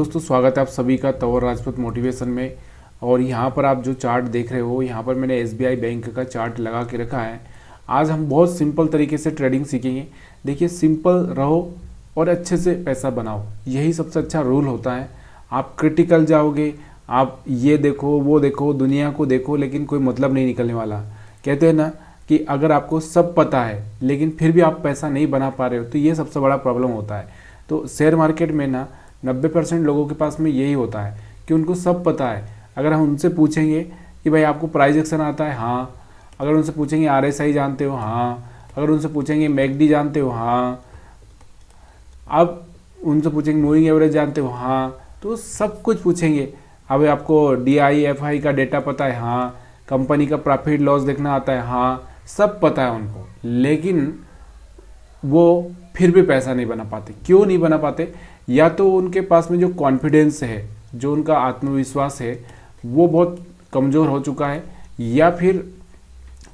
दोस्तों स्वागत है आप सभी का तंवर राजपूत मोटिवेशन में। और यहाँ पर आप जो चार्ट देख रहे हो, यहाँ पर मैंने एसबीआई बैंक का चार्ट लगा के रखा है। आज हम बहुत सिंपल तरीके से ट्रेडिंग सीखेंगे। देखिए, सिंपल रहो और अच्छे से पैसा बनाओ, यही सबसे अच्छा रूल होता है। आप क्रिटिकल जाओगे, आप ये देखो वो देखो दुनिया को देखो, लेकिन कोई मतलब नहीं निकलने वाला। कहते हैं ना कि अगर आपको सब पता है लेकिन फिर भी आप पैसा नहीं बना पा रहे हो, तो ये सबसे बड़ा प्रॉब्लम होता है। तो शेयर मार्केट में ना 90% लोगों के पास में यही होता है कि उनको सब पता है। अगर हम उनसे पूछेंगे कि भाई आपको प्राइस एक्शन आता है, हाँ। अगर उनसे पूछेंगे आरएसआई जानते हो, हाँ। अगर उनसे पूछेंगे मैकडी जानते हो, हाँ। अब उनसे पूछेंगे मूविंग एवरेज जानते हो, हाँ। तो सब कुछ पूछेंगे। अब आपको DIFI का डेटा पता है, हाँ। कंपनी का प्रॉफिट लॉस देखना आता है, हाँ। सब पता है उनको, लेकिन वो फिर भी पैसा नहीं बना पाते। क्यों नहीं बना पाते? या तो उनके पास में जो कॉन्फिडेंस है, जो उनका आत्मविश्वास है, वो बहुत कमज़ोर हो चुका है, या फिर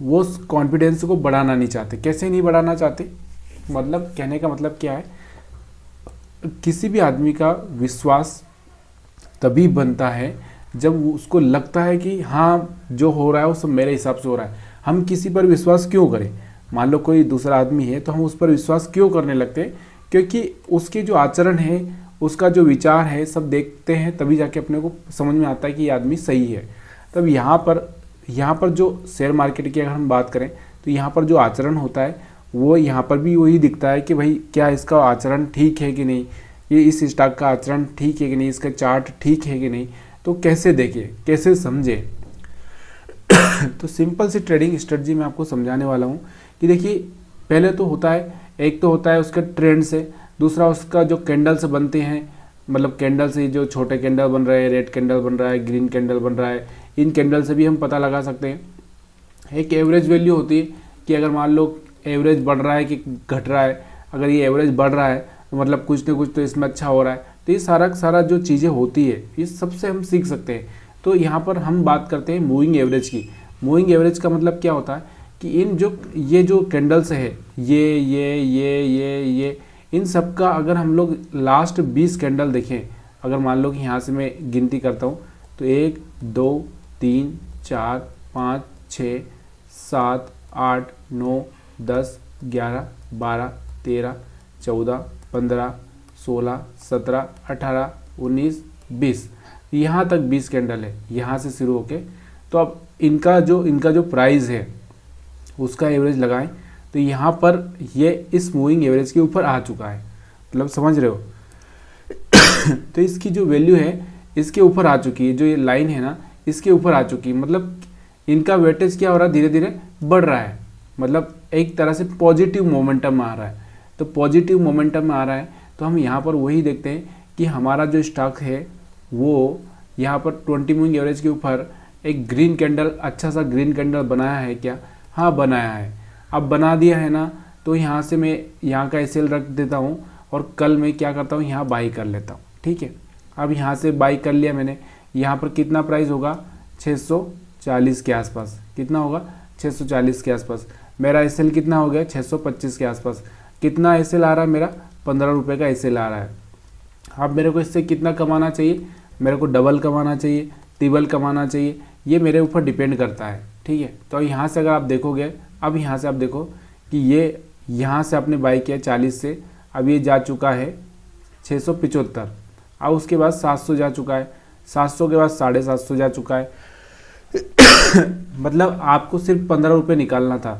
वो उस कॉन्फिडेंस को बढ़ाना नहीं चाहते। कैसे नहीं बढ़ाना चाहते? मतलब कहने का मतलब क्या है, किसी भी आदमी का विश्वास तभी बनता है जब उसको लगता है कि हाँ जो हो रहा है वो सब मेरे हिसाब से हो रहा है। हम किसी पर विश्वास क्यों करें? मान लो कोई दूसरा आदमी है तो हम उस पर विश्वास क्यों करने लगते हैं? क्योंकि उसके जो आचरण है, उसका जो विचार है, सब देखते हैं, तभी जाके अपने को समझ में आता है कि ये आदमी सही है। तब यहाँ पर जो शेयर मार्केट की अगर हम बात करें तो यहाँ पर जो आचरण होता है वो यहाँ पर भी वही दिखता है कि भाई क्या इसका आचरण ठीक है कि नहीं, ये इस स्टॉक का आचरण ठीक है कि नहीं, इसका चार्ट ठीक है कि नहीं। तो कैसे देखें, कैसे समझे? तो सिंपल सी ट्रेडिंग स्ट्रेटजी मैं आपको समझाने वाला हूँ कि देखिए, पहले तो होता है, एक तो होता है उसका ट्रेंड से, दूसरा उसका जो कैंडल से बनते हैं, मतलब कैंडल से जो छोटे कैंडल बन रहे हैं, रेड कैंडल बन रहा है, ग्रीन कैंडल बन रहा है, इन कैंडल से भी हम पता लगा सकते हैं। एक एवरेज वैल्यू होती है कि अगर मान लो एवरेज बढ़ रहा है कि घट रहा है। अगर ये एवरेज बढ़ रहा है तो मतलब कुछ ना कुछ तो इसमें अच्छा हो रहा है। तो ये सारा जो चीज़ें होती है, ये सबसे हम सीख सकते हैं। तो यहाँ पर हम बात करते हैं मूविंग एवरेज की। मूविंग एवरेज का मतलब क्या होता है कि ये जो कैंडल्स है, ये इन सब का अगर हम लोग लास्ट 20 कैंडल देखें, अगर मान लो कि यहाँ से मैं गिनती करता हूँ तो 1 2 3 4 5 6 7 8 9 10 11 12 13 14 15 16 17 18 19 20, यहाँ तक 20 कैंडल है, यहाँ से शुरू होके। तो अब इनका जो प्राइस है उसका एवरेज लगाएं तो यहाँ पर ये इस मूविंग एवरेज के ऊपर आ चुका है। मतलब समझ रहे हो? तो इसकी जो वैल्यू है इसके ऊपर आ चुकी है, जो ये लाइन है ना इसके ऊपर आ चुकी है। मतलब इनका वेटेज क्या हो रहा है, धीरे धीरे बढ़ रहा है। मतलब एक तरह से पॉजिटिव मोमेंटम में आ रहा है। तो पॉजिटिव मोमेंटम में आ रहा है तो हम यहाँ पर वही देखते हैं कि हमारा जो स्टॉक है वो यहाँ पर 20 मूविंग एवरेज के ऊपर एक ग्रीन कैंडल, अच्छा सा ग्रीन कैंडल बनाया है क्या? हाँ बनाया है। अब बना दिया है ना, तो यहाँ से मैं यहाँ का SL रख देता हूँ और कल मैं क्या करता हूँ, यहाँ बाई कर लेता हूँ। ठीक है, अब यहाँ से बाई कर लिया मैंने। यहाँ पर कितना प्राइस होगा? 640 के आसपास। कितना होगा? 640 के आसपास। मेरा SL कितना हो गया? 625 के आसपास। कितना SL आ रहा है मेरा? 15 रुपये का SL आ रहा है। अब मेरे को इससे कितना कमाना चाहिए? मेरे को डबल कमाना चाहिए, ट्रिपल कमाना चाहिए, ये मेरे ऊपर डिपेंड करता है। ठीक है, तो यहाँ से अगर आप देखोगे, अब यहाँ से आप देखो कि ये यहाँ से आपने बाई किया 40 से, अब ये जा चुका है 675। अब उसके बाद 700 जा चुका है, 700 के बाद 750 जा चुका है। मतलब आपको सिर्फ 15 रुपये निकालना था।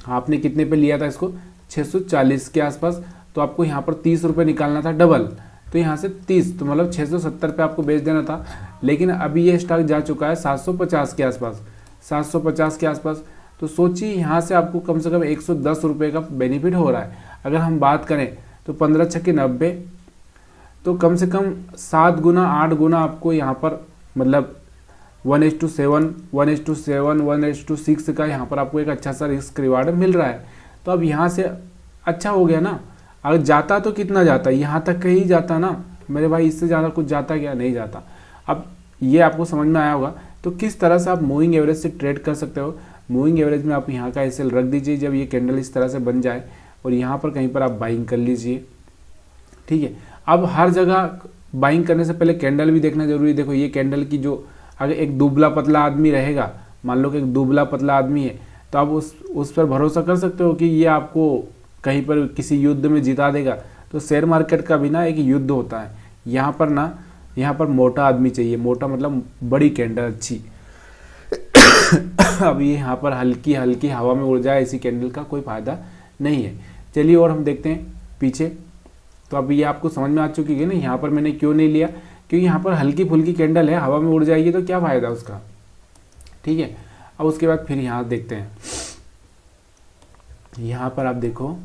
आपने कितने पे लिया था इसको? 640 के आसपास। तो आपको यहाँ पर 30 रुपये निकालना था डबल। तो यहाँ से 30, तो मतलब 670 पे आपको बेच देना था। लेकिन अभी ये स्टॉक जा चुका है 750 के आसपास, 750 के आसपास। तो सोचिए यहाँ से आपको कम से कम 110 रुपये का बेनिफिट हो रहा है। अगर हम बात करें तो 15 छक्के 90, तो कम से कम 7 गुना 8 गुना आपको यहाँ पर, मतलब 1:7, 1:7, 1:6 का यहाँ पर आपको एक अच्छा सा रिस्क रिवार्ड मिल रहा है। तो अब यहाँ से अच्छा हो गया ना। अगर जाता तो कितना जाता? यहाँ तक कहीं जाता ना मेरे भाई, इससे ज़्यादा कुछ जाता क्या? नहीं जाता। अब ये आपको समझ में आया होगा। तो किस तरह से आप मूविंग एवरेज से ट्रेड कर सकते हो? मूविंग एवरेज में आप यहाँ का SL रख दीजिए जब ये कैंडल इस तरह से बन जाए, और यहाँ पर कहीं पर आप बाइंग कर लीजिए। ठीक है, अब हर जगह बाइंग करने से पहले कैंडल भी देखना जरूरी है। देखो ये कैंडल की जो, अगर एक दुबला पतला आदमी रहेगा, मान लो कि एक दुबला पतला आदमी है, तो आप उस पर भरोसा कर सकते हो कि ये आपको कहीं पर किसी युद्ध में जिता देगा। तो शेयर मार्केट का भी ना एक युद्ध होता है। यहाँ पर ना, यहाँ पर मोटा आदमी चाहिए, मोटा मतलब बड़ी कैंडल अच्छी। अब ये यहाँ पर हल्की हल्की हवा में उड़ जाए, ऐसी कैंडल का कोई फायदा नहीं है। चलिए और हम देखते हैं पीछे। तो अब ये आपको समझ में आ चुकी है ना यहाँ पर मैंने क्यों नहीं लिया, क्योंकि यहाँ पर हल्की फुल्की कैंडल है, हवा में उड़ जाएगी तो क्या फायदा उसका। ठीक है, अब उसके बाद फिर यहाँ देखते हैं। यहाँ पर आप देखो,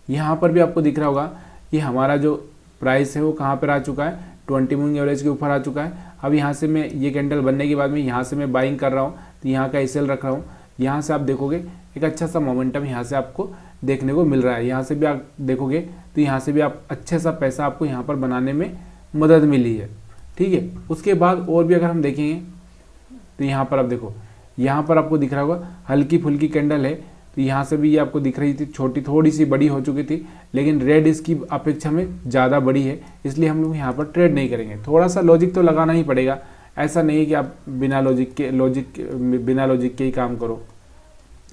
यहाँ पर भी आपको दिख रहा होगा कि हमारा जो प्राइस है वो कहाँ पर आ चुका है, 20 मूविंग एवरेज के ऊपर आ चुका है। अब यहाँ से मैं ये कैंडल बनने के बाद में यहाँ से मैं बाइंग कर रहा हूँ, तो यहाँ का एसएल रख रहा हूँ। यहाँ से आप देखोगे एक अच्छा सा मोमेंटम यहाँ से आपको देखने को मिल रहा है। यहाँ से भी आप देखोगे तो यहाँ से भी आप अच्छे सा पैसा आपको यहाँ पर बनाने में मदद मिली है। ठीक है, उसके बाद और भी अगर हम देखेंगे तो यहाँ पर आप देखो, यहाँ पर आपको दिख रहा होगा हल्की फुल्की कैंडल है, तो यहाँ से भी ये आपको दिख रही थी, छोटी थोड़ी सी बड़ी हो चुकी थी, लेकिन रेड इसकी अपेक्षा में ज़्यादा बड़ी है, इसलिए हम लोग यहाँ पर ट्रेड नहीं करेंगे। थोड़ा सा लॉजिक तो लगाना ही पड़ेगा, ऐसा नहीं है कि आप बिना लॉजिक के ही काम करो।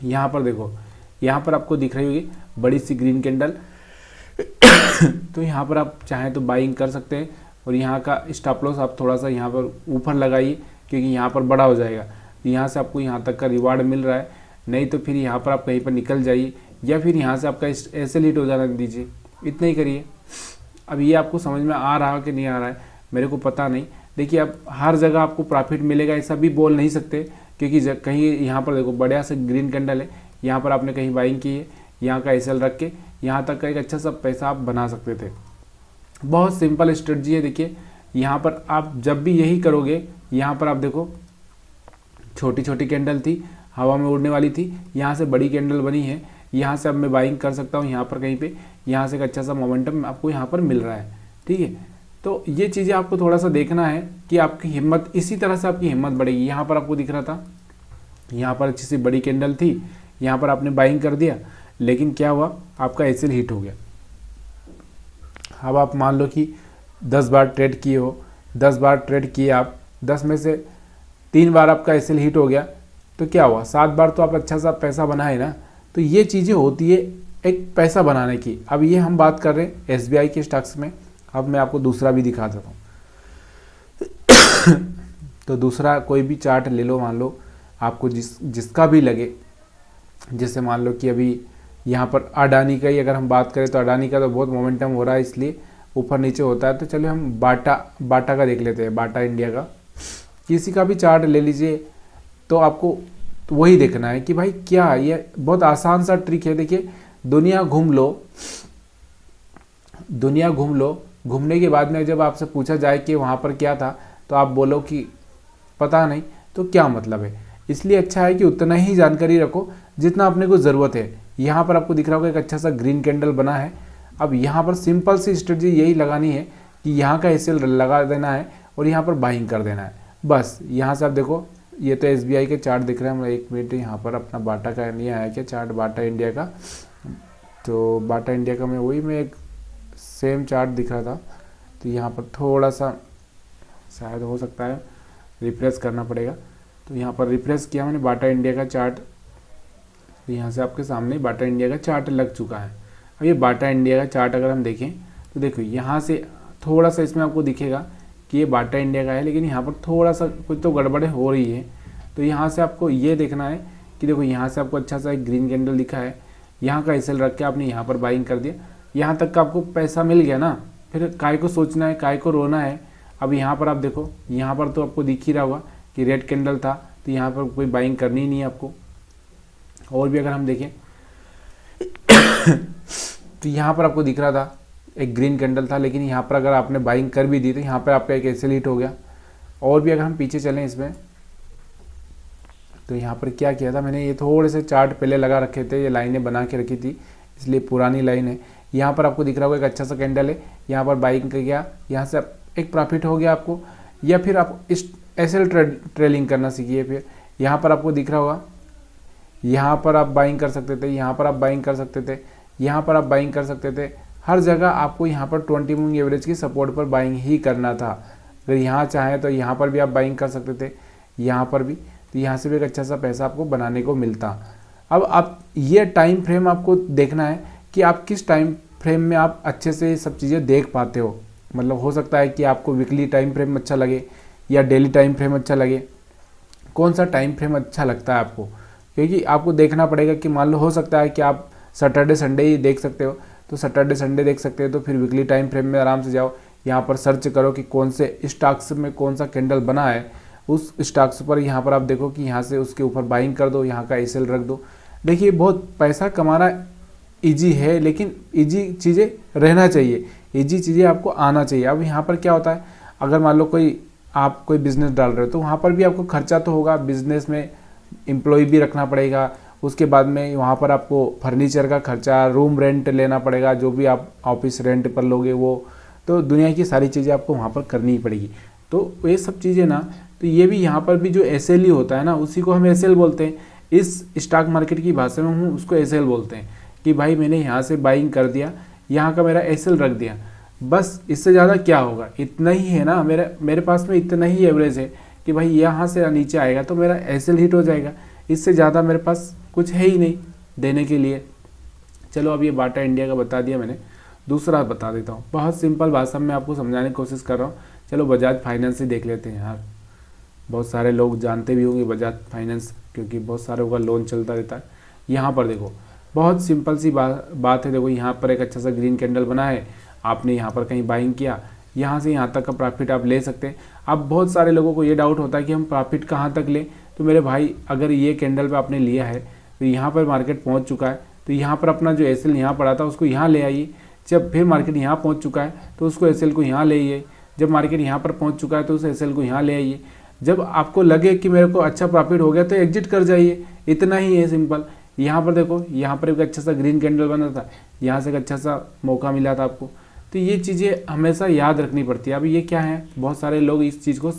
यहाँ पर देखो, यहाँ पर आपको दिख रही होगी बड़ी सी ग्रीन कैंडल, तो यहाँ पर आप चाहें तो बाइंग कर सकते हैं। और यहाँ का स्टॉप लॉस आप थोड़ा सा यहाँ पर ऊपर लगाइए, क्योंकि यहाँ पर बड़ा हो जाएगा, तो यहाँ से आपको यहाँ तक का रिवार्ड मिल रहा है। नहीं तो फिर यहाँ पर आप कहीं पर निकल जाइए, या फिर यहाँ से आपका ऐसे लीट हो जाना दीजिए, इतना ही करिए। अब ये आपको समझ में आ रहा कि नहीं आ रहा है मेरे को पता नहीं। देखिए, अब हर जगह आपको प्रॉफिट मिलेगा ऐसा भी बोल नहीं सकते, क्योंकि कहीं यहाँ पर देखो बढ़िया से ग्रीन कैंडल है, यहाँ पर आपने कहीं बाइंग की है, यहाँ का एसएल रख के यहाँ तक का एक अच्छा सा पैसा आप बना सकते थे। बहुत सिंपल स्ट्रेटजी है। देखिए यहाँ पर आप जब भी यही करोगे, यहाँ पर आप देखो छोटी छोटी कैंडल थी, हवा में उड़ने वाली थी, यहाँ से बड़ी कैंडल बनी है, यहाँ से अब मैं बाइंग कर सकता हूँ यहाँ पर कहीं पे, यहाँ से एक अच्छा सा मोमेंटम आपको यहाँ पर मिल रहा है। ठीक है, तो ये चीज़ें आपको थोड़ा सा देखना है कि आपकी हिम्मत, इसी तरह से आपकी हिम्मत बढ़ेगी। यहाँ पर आपको दिख रहा था, यहाँ पर अच्छी सी बड़ी कैंडल थी, यहाँ पर आपने बाइंग कर दिया, लेकिन क्या हुआ, आपका एसएल हिट हो गया। अब आप मान लो कि 10 बार ट्रेड किए हो, 10 बार ट्रेड किए आप, 10 में से 3 बार आपका एसएल हिट हो गया, तो क्या हुआ, 7 बार तो आप अच्छा सा पैसा बनाए ना। तो ये चीज़ें होती है एक पैसा बनाने की। अब ये हम बात कर रहे हैं एसबीआई के स्टॉक्स में। अब मैं आपको दूसरा भी दिखा देता हूँ। तो दूसरा कोई भी चार्ट ले लो, मान लो आपको जिसका भी लगे, जैसे मान लो कि अभी यहाँ पर अडानी का ही अगर हम बात करें, तो अडानी का तो बहुत मोमेंटम हो रहा है, इसलिए ऊपर नीचे होता है। तो चलिए हम बाटा का देख लेते हैं, बाटा इंडिया का। किसी का भी चार्ट ले लीजिए, तो आपको वही देखना है कि भाई क्या, ये बहुत आसान सा ट्रिक है। देखिए, दुनिया घूम लो, घूमने के बाद में जब आपसे पूछा जाए कि वहाँ पर क्या था, तो आप बोलो कि पता नहीं, तो क्या मतलब है। इसलिए अच्छा है कि उतना ही जानकारी रखो जितना अपने को ज़रूरत है। यहाँ पर आपको दिख रहा होगा एक अच्छा सा ग्रीन कैंडल बना है। अब यहाँ पर सिंपल सी स्ट्रेटजी यही लगानी है कि यहाँ का एसएल लगा देना है और यहाँ पर बाइंग कर देना है, बस। यहाँ से आप देखो, ये तो एसबीआई के चार्ट दिख रहे हैं। हम 1 मिनट, यहाँ पर अपना बाटा का नहीं आया क्या चार्ट, बाटा इंडिया का। तो बाटा इंडिया का मैं एक सेम चार्ट दिख रहा था, तो यहाँ पर थोड़ा सा शायद हो सकता है रिफ्रेश करना पड़ेगा। तो यहाँ पर रिफ्रेश किया मैंने बाटा इंडिया का चार्ट, तो यहाँ से आपके सामने बाटा इंडिया का चार्ट लग चुका है। अब ये बाटा इंडिया का चार्ट अगर हम देखें, तो देखो यहाँ से थोड़ा सा इसमें आपको दिखेगा कि ये बाटा इंडिया का है, लेकिन यहाँ पर थोड़ा सा कुछ तो गड़बड़े हो रही है। तो यहाँ से आपको ये देखना है कि देखो यहाँ से आपको अच्छा सा एक ग्रीन कैंडल दिखा है, यहाँ का एसएल रख के आपने यहाँ पर बाइंग कर दिया, यहाँ तक का आपको पैसा मिल गया ना। फिर काय को सोचना है, काय को रोना है। अब यहाँ पर आप देखो, यहाँ पर तो आपको दिख ही रहा होगा कि रेड कैंडल था, तो यहाँ पर कोई बाइंग करनी ही नहीं है आपको। और भी अगर हम देखें तो यहाँ पर आपको दिख रहा था एक ग्रीन कैंडल था, लेकिन यहाँ पर अगर आपने बाइंग कर भी दी तो यहाँ पर आपका एक एसएल हिट हो गया। और भी अगर हम पीछे चलें इसमें, तो यहाँ पर क्या किया था मैंने, ये थोड़े से चार्ट पहले लगा रखे थे, ये लाइनें बना के रखी थी, इसलिए पुरानी लाइन है। यहाँ पर आपको दिख रहा होगा एक अच्छा सा कैंडल है, यहाँ पर बाइंग कर गया, यहाँ से एक प्रॉफिट हो गया आपको। या फिर आप इस एसएल ट्रेलिंग करना सीखिए। फिर यहाँ पर आपको दिख रहा होगा, यहाँ पर आप बाइंग कर सकते थे, यहाँ पर आप बाइंग कर सकते थे, यहाँ पर आप बाइंग कर सकते थे। हर जगह आपको यहाँ पर 20 मूविंग एवरेज की सपोर्ट पर बाइंग ही करना था। अगर यहाँ चाहें तो यहाँ पर भी आप बाइंग कर सकते थे, यहाँ पर भी, तो यहाँ से भी एक अच्छा सा पैसा आपको बनाने को मिलता। अब आप ये टाइम फ्रेम आपको देखना है कि आप किस टाइम फ्रेम में आप अच्छे से सब चीज़ें देख पाते हो। मतलब हो सकता है कि आपको वीकली टाइम फ्रेम अच्छा लगे या डेली टाइम फ्रेम अच्छा लगे, कौन सा टाइम फ्रेम अच्छा लगता है आपको, क्योंकि आपको देखना पड़ेगा कि मान लो हो सकता है कि आप सैटरडे संडे ही देख सकते हो, तो सैटरडे संडे देख सकते हो तो फिर वीकली टाइम फ्रेम में आराम से जाओ, यहाँ पर सर्च करो कि कौन से स्टॉक्स में कौन सा कैंडल बना है, उस स्टॉक्स पर यहाँ पर आप देखो कि यहाँ से उसके ऊपर बाइंग कर दो, यहाँ का एसएल रख दो। देखिए बहुत पैसा कमाना ईजी है, लेकिन ईजी चीज़ें रहना चाहिए, ईजी चीज़ें आपको आना चाहिए। अब यहाँ पर क्या होता है, अगर मान लो आप कोई बिज़नेस डाल रहे हो तो वहाँ पर भी आपको खर्चा तो होगा, बिज़नेस में एम्प्लॉय भी रखना पड़ेगा, उसके बाद में वहाँ पर आपको फर्नीचर का खर्चा, रूम रेंट लेना पड़ेगा, जो भी आप ऑफिस रेंट पर लोगे वो, तो दुनिया की सारी चीज़ें आपको वहाँ पर करनी ही पड़ेगी। तो ये सब चीज़ें ना, तो ये भी यहाँ पर भी जो एसएल ही होता है ना, उसी को हम एसएल बोलते हैं। इस स्टॉक मार्केट की भाषा में हम उसको एसएल बोलते हैं कि भाई मैंने यहाँ से बाइंग कर दिया, यहाँ का मेरा एसएल रख दिया, बस इससे ज़्यादा क्या होगा, इतना ही है ना, मेरे पास में इतना ही एवरेज है कि भाई यहाँ से नीचे आएगा तो मेरा एसएल हिट हो जाएगा, इससे ज़्यादा मेरे पास कुछ है ही नहीं देने के लिए। चलो अब ये बाटा इंडिया का बता दिया मैंने, दूसरा बता देता हूँ, बहुत सिंपल भाषा में आपको समझाने की कोशिश कर रहा हूँ। चलो बजाज फाइनेंस ही देख लेते हैं यार, बहुत सारे लोग जानते भी होंगे बजाज फाइनेंस, क्योंकि बहुत सारे का लोन चलता रहता है। यहाँ पर देखो बहुत सिंपल सी बात है, देखो यहाँ पर एक अच्छा सा ग्रीन कैंडल बना है, आपने यहाँ पर कहीं बाइंग किया, यहाँ से यहाँ तक का प्रॉफिट आप ले सकते हैं। अब बहुत सारे लोगों को ये डाउट होता है कि हम प्रॉफिट कहाँ तक लें, तो मेरे भाई अगर ये कैंडल पे आपने लिया है तो यहाँ पर मार्केट पहुँच चुका है, तो यहाँ पर अपना जो एसएल यहाँ पड़ा था उसको यहाँ ले आइए। जब फिर मार्केट यहाँ पहुँच चुका है तो उसको एसएल को यहाँ ले आइए। जब मार्केट यहाँ पर पहुँच चुका है तो उस एसएल को यहाँ ले आइए। जब आपको लगे कि मेरे को अच्छा प्रॉफिट हो गया तो एग्जिट कर जाइए, इतना ही है सिंपल। यहाँ पर देखो, यहाँ पर एक अच्छा सा ग्रीन कैंडल बना था, यहाँ से एक अच्छा सा मौका मिला था आपको। तो ये चीज़ें हमेशा याद रखनी पड़ती है। अब ये क्या है, बहुत सारे लोग इस चीज़ को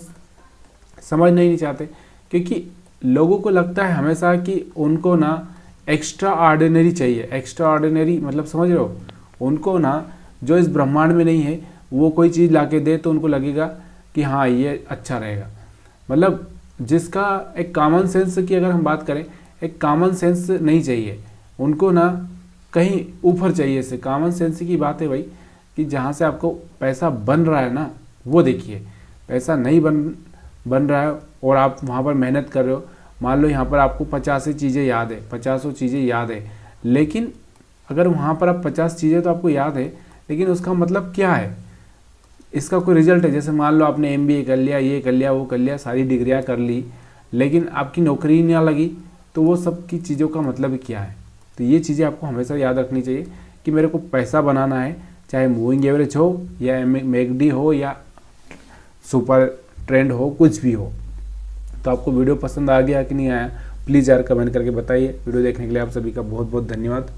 समझना ही नहीं चाहते, क्योंकि लोगों को लगता है हमेशा कि उनको ना एक्स्ट्रा ऑर्डिनरी चाहिए। एक्स्ट्रा ऑर्डिनरी मतलब समझ रहे हो, उनको ना जो इस ब्रह्मांड में नहीं है वो कोई चीज़ ला के दे तो उनको लगेगा कि हाँ ये अच्छा रहेगा। मतलब जिसका एक कॉमन सेंस की अगर हम बात करें, एक कॉमन सेंस नहीं चाहिए उनको, ना कहीं ऊपर चाहिए। इससे कॉमन सेंस की बात है भाई कि जहाँ से आपको पैसा बन रहा है ना वो देखिए। पैसा नहीं बन रहा है और आप वहाँ पर मेहनत कर रहे हो, मान लो यहाँ पर आपको 50 चीज़ें याद है, 50 चीज़ें याद है, लेकिन अगर वहाँ पर आप 50 चीज़ें तो आपको याद है, लेकिन उसका मतलब क्या है, इसका कोई रिजल्ट है। जैसे मान लो आपने MBA कर लिया, ये कर लिया, वो कर लिया, सारी डिग्रियाँ कर ली, लेकिन आपकी नौकरी ना लगी, तो वो सब की चीज़ों का मतलब क्या है। तो ये चीज़ें आपको हमेशा याद रखनी चाहिए कि मेरे को पैसा बनाना है, चाहे मूविंग एवरेज हो या MACD हो या सुपर ट्रेंड हो, कुछ भी हो। तो आपको वीडियो पसंद आ गया कि नहीं आया, प्लीज़ यार कमेंट करके बताइए। वीडियो देखने के लिए आप सभी का बहुत बहुत धन्यवाद।